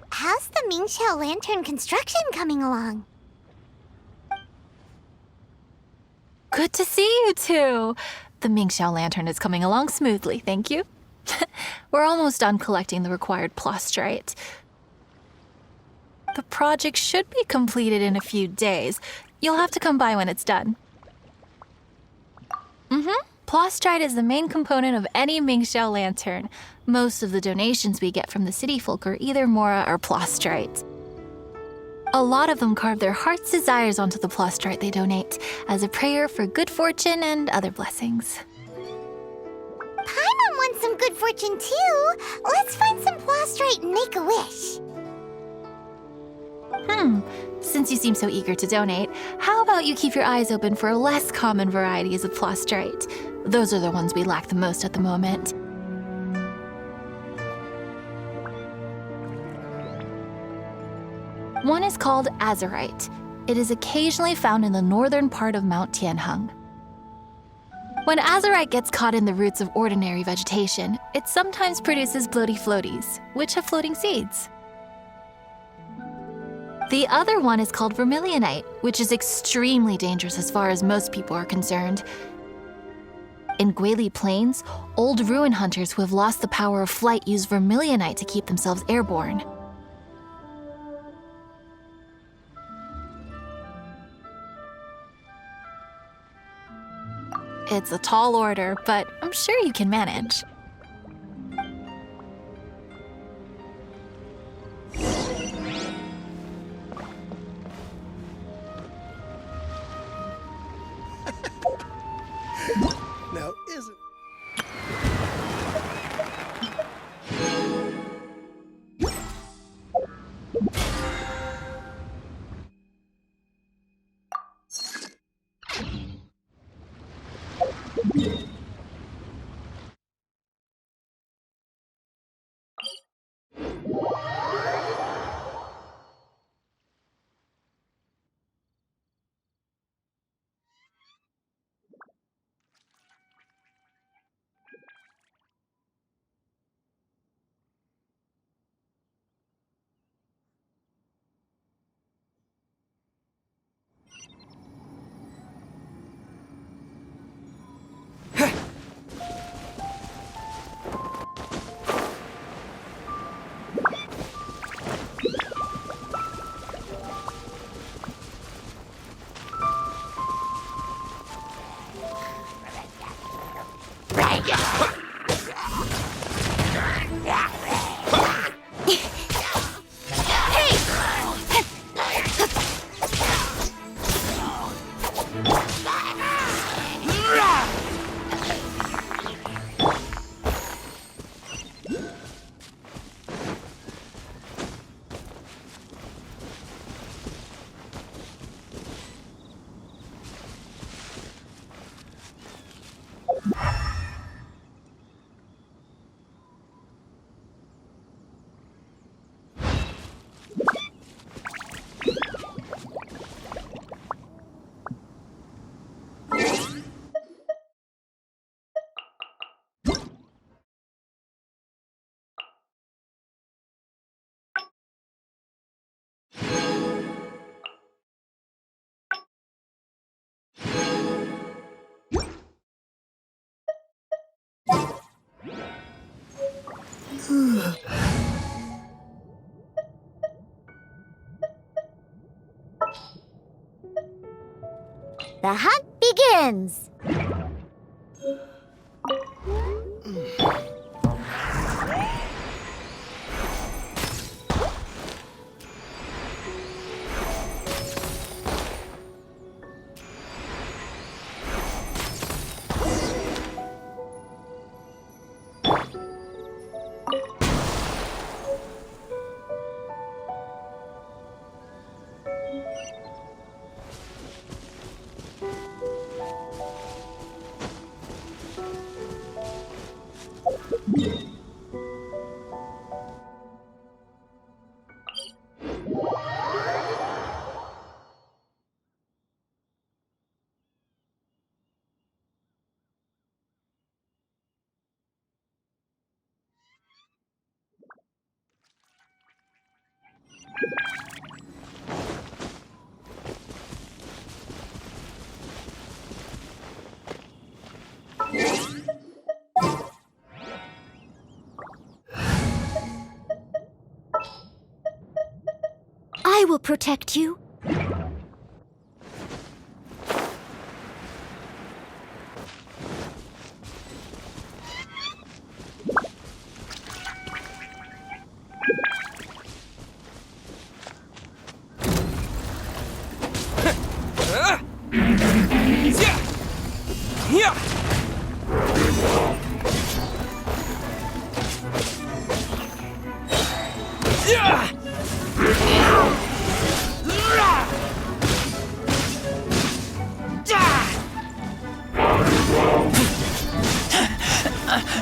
How's the Mingxiao lantern construction coming along? Good to see you two. The Mingxiao lantern is coming along smoothly, thank you. We're almost done collecting the required plastrite. The project should be completed in a few days. You'll have to come by when it's done. Plastrite is the main component of any Mingxiao lantern. Most of the donations we get from the city folk are either mora or plastrite. A lot of them carve their heart's desires onto the plastrite they donate, as a prayer for good fortune and other blessings. Paimon wants some good fortune too. Let's find some plastrite and make a wish. Since you seem so eager to donate, how about you keep your eyes open for less common varieties of plastrite? Those are the ones we lack the most at the moment. One is called azurite. It is occasionally found in the northern part of Mount Tianheng. When azurite gets caught in the roots of ordinary vegetation, it sometimes produces bloaty floaties, which have floating seeds. The other one is called vermilionite, which is extremely dangerous as far as most people are concerned. In Guili Plains, old ruin hunters who have lost the power of flight use vermilionite to keep themselves airborne. It's a tall order, but I'm sure you can manage. Now, isn't... The hunt begins! I will protect you.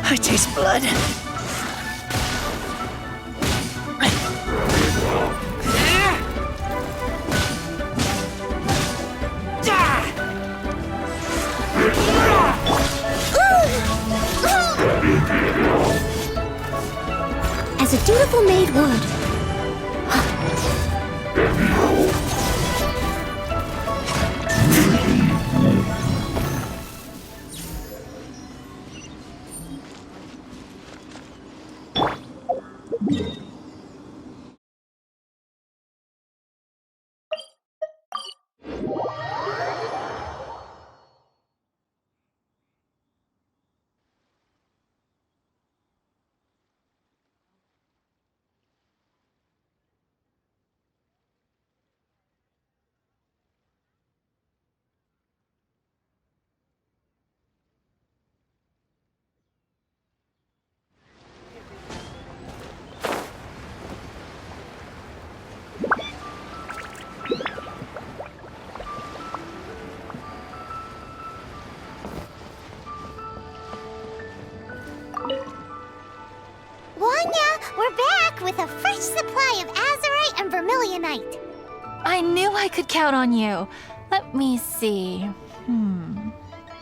I taste blood. As a dutiful maid would. Wanya, we're back with a fresh supply of azurite and vermilionite. I knew I could count on you. Let me see.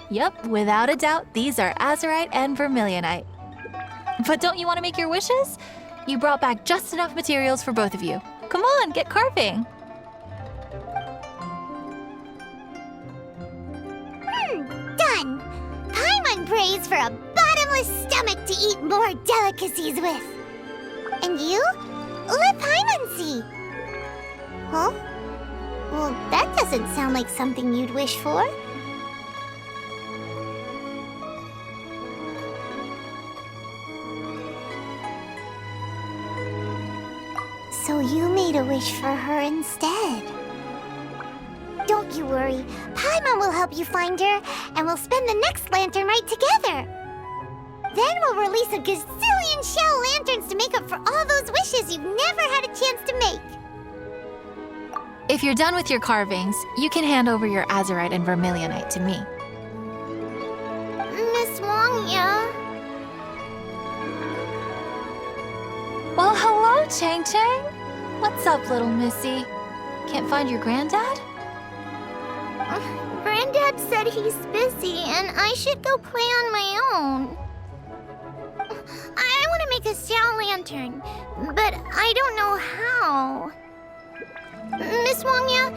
Yep, without a doubt, these are azurite and vermilionite. But don't you want to make your wishes? You brought back just enough materials for both of you. Come on, get carving. Done. Paimon prays for a bottomless stomach to eat more delicacies with. And you? Let Paimon see. Huh? Well, that doesn't sound like something you'd wish for. So you made a wish for her instead. Don't you worry. Paimon will help you find her, and we'll spend the next lantern rite together. Then we'll release a gazillion shell lanterns to make up for all those wishes you've never had a chance to make. If you're done with your carvings, you can hand over your azurite and vermilionite to me. Miss Wangya. Well, hello, Chang Chang. What's up, little missy? Can't find your granddad? Granddad said he's busy and I should go play on my own. I want to make a shell lantern, but I don't know how. Miss Wangya,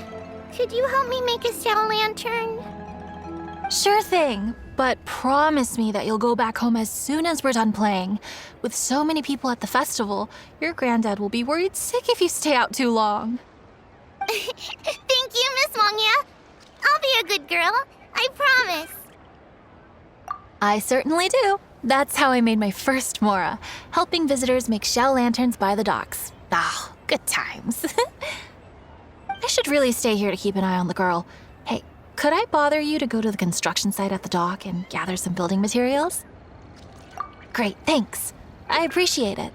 could you help me make a shell lantern? Sure thing, but promise me that you'll go back home as soon as we're done playing. With so many people at the festival, your granddad will be worried sick if you stay out too long. Thank you, Miss Wangya. I'll be a good girl. I promise. I certainly do. That's how I made my first Mora, helping visitors make shell lanterns by the docks. Ah, good times. I should really stay here to keep an eye on the girl. Hey, could I bother you to go to the construction site at the dock and gather some building materials? Great, thanks. I appreciate it.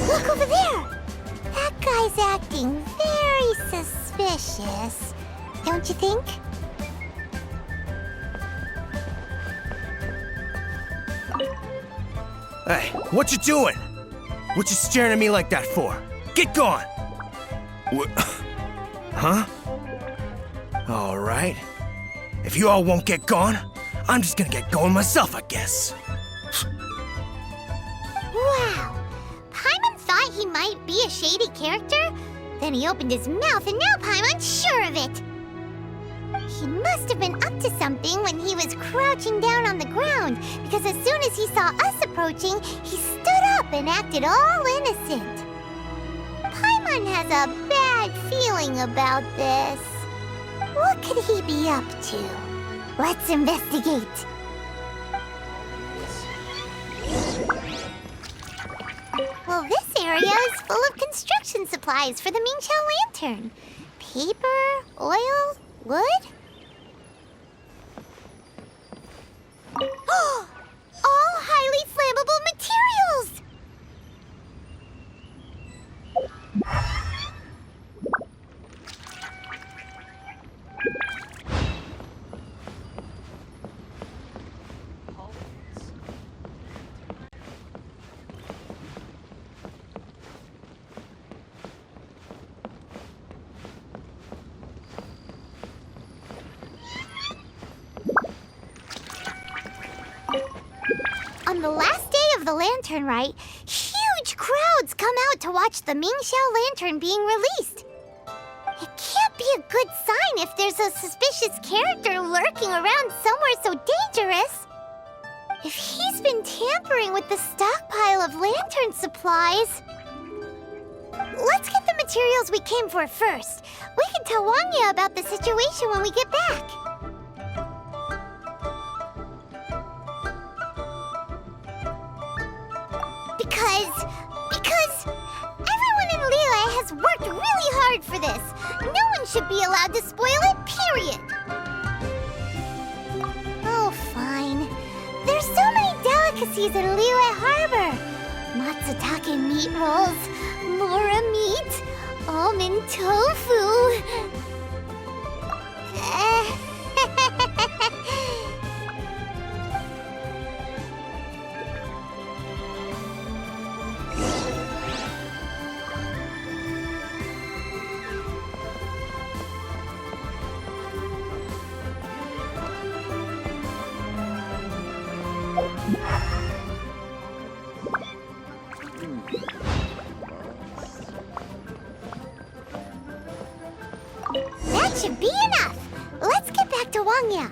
Look over there! That guy's acting very suspicious. Don't you think? Hey, what you doing? What you staring at me like that for? Get gone! Huh? All right. If you all won't get gone, I'm just gonna get going myself, I guess. Wow! Paimon thought he might be a shady character? Then he opened his mouth and now Paimon's sure of it! He must have been up to something when he was crouching down on the ground, because as soon as he saw us approaching, he stood up and acted all innocent. Paimon has a bad feeling about this. What could he be up to? Let's investigate. Well, this area is full of construction supplies for the Mingqiao lantern. Paper, oil, wood? All highly flammable materials! On the last day of the Lantern Rite, huge crowds come out to watch the Mingqiao lantern being released. It can't be a good sign if there's a suspicious character lurking around somewhere so dangerous. If he's been tampering with the stockpile of lantern supplies... Let's get the materials we came for first. We can tell Wangya about the situation when we get back. Because everyone in Liyue has worked really hard for this. No one should be allowed to spoil it, period. Oh, fine. There's so many delicacies in Liyue Harbor. Matsutake meat rolls, mora meat, almond tofu. That should be enough. Let's get back to Wangya.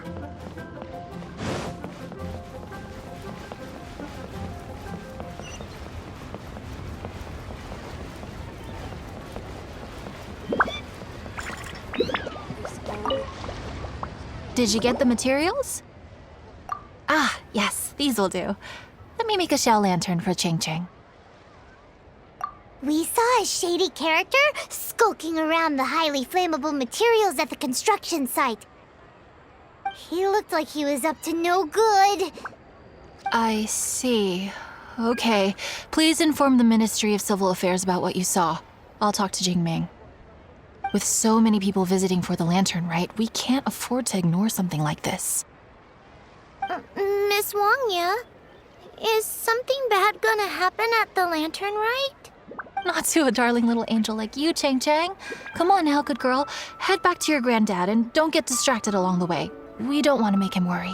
Did you get the materials? Ah, yes, these will do. Let me make a shell lantern for Ching Ching. We saw a shady character skulking around the highly flammable materials at the construction site. He looked like he was up to no good. I see. Okay. Please inform the Ministry of Civil Affairs about what you saw. I'll talk to Jingming. With so many people visiting for the Lantern Rite, we can't afford to ignore something like this. Miss Wangya, is something bad gonna happen at the Lantern Rite? Not to a darling little angel like you, Chang Chang. Come on now, good girl. Head back to your granddad and don't get distracted along the way. We don't want to make him worry.